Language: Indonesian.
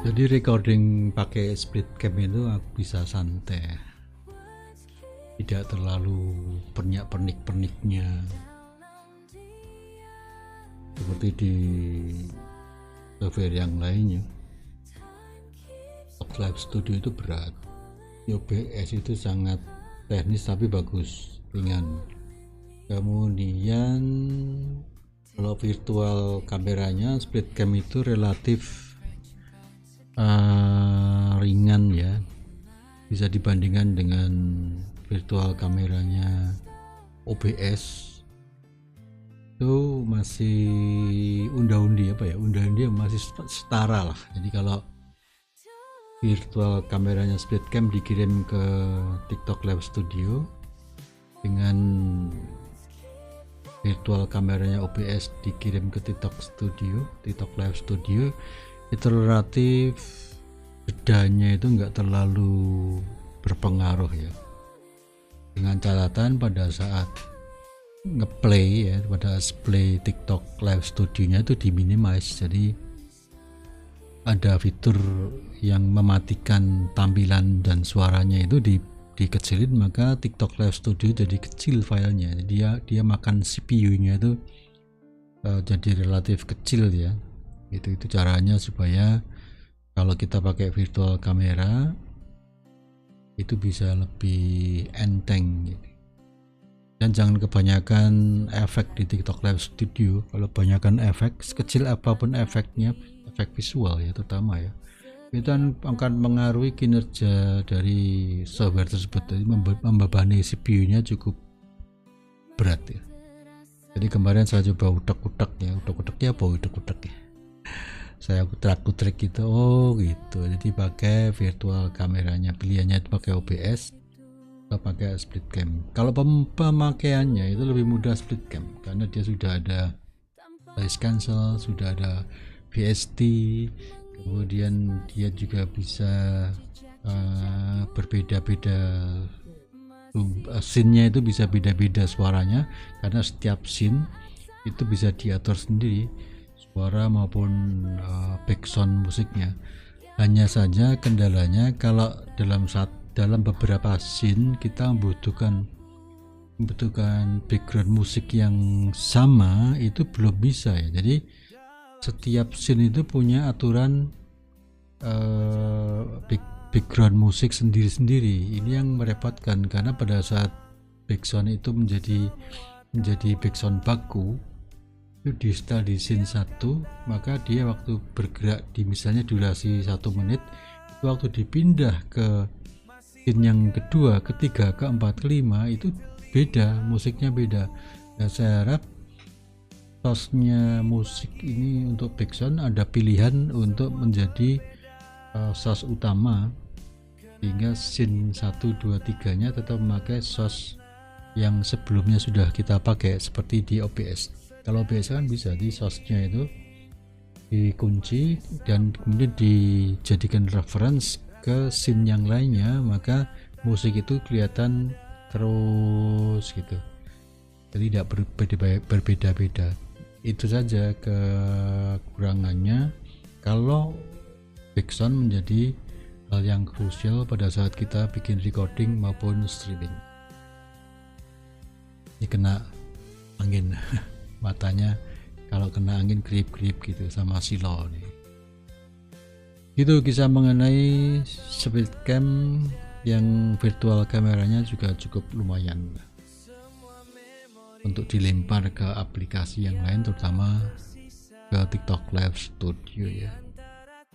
Jadi recording pakai split cam itu aku bisa santai, tidak terlalu pernik-perniknya seperti di software yang lainnya. Live Studio itu berat, OBS itu sangat teknis tapi bagus, ringan. Kemudian kalau virtual kameranya split cam itu relatif ringan ya, bisa dibandingkan dengan virtual kameranya OBS itu masih unda-undi masih setara lah. Jadi kalau virtual kameranya split cam dikirim ke TikTok Live Studio dengan virtual kameranya OBS dikirim ke TikTok Live Studio, itu relatif bedanya itu enggak terlalu berpengaruh ya, dengan catatan pada saat ngeplay ya, pada play TikTok Live Studio-nya itu diminimize. Jadi ada fitur yang mematikan tampilan dan suaranya itu dikecilin, maka TikTok Live Studio jadi kecil filenya. Jadi dia makan CPU-nya itu jadi relatif kecil ya. Itu caranya supaya kalau kita pakai virtual kamera itu bisa lebih enteng gitu. Dan jangan kebanyakan efek di TikTok Live Studio. Kalau kebanyakan efek, sekecil apapun efeknya, efek visual ya terutama ya, itu akan mengaruhi kinerja dari software tersebut. Jadi membebani CPU-nya cukup berat ya. Jadi kemarin saya coba utak-utaknya saya kutrak gitu, gitu. Jadi pakai virtual kameranya, pilihannya itu pakai OBS atau pakai split cam. Kalau pemakaiannya itu lebih mudah split cam karena dia sudah ada noise cancel, sudah ada VST, kemudian dia juga bisa berbeda-beda, scene-nya itu bisa beda-beda suaranya karena setiap scene itu bisa diatur sendiri, suara maupun background musiknya. Hanya saja kendalanya kalau dalam beberapa scene kita membutuhkan background musik yang sama, itu belum bisa ya. Jadi setiap scene itu punya aturan background musik sendiri-sendiri. Ini yang merepotkan karena pada saat background itu menjadi background baku itu di setel di scene 1, maka dia waktu bergerak di misalnya durasi 1 menit, itu waktu dipindah ke scene yang kedua, ketiga, keempat, kelima itu beda, musiknya beda. Nah, saya harap source-nya musik ini untuk background ada pilihan untuk menjadi source utama, sehingga scene 1, 2, 3 nya tetap memakai source yang sebelumnya sudah kita pakai seperti di OBS. Kalau OBS kan bisa di source-nya itu dikunci dan kemudian dijadikan reference ke scene yang lainnya, maka musik itu kelihatan terus gitu, jadi tidak berbeda-beda. Itu saja kekurangannya kalau background menjadi hal yang krusial pada saat kita bikin recording maupun streaming. Ini kena angin matanya, kalau kena angin kerip-kerip gitu sama silo nih. Itu kisah mengenai split cam yang virtual kameranya juga cukup lumayan untuk dilempar ke aplikasi yang lain, terutama ke TikTok Live Studio ya.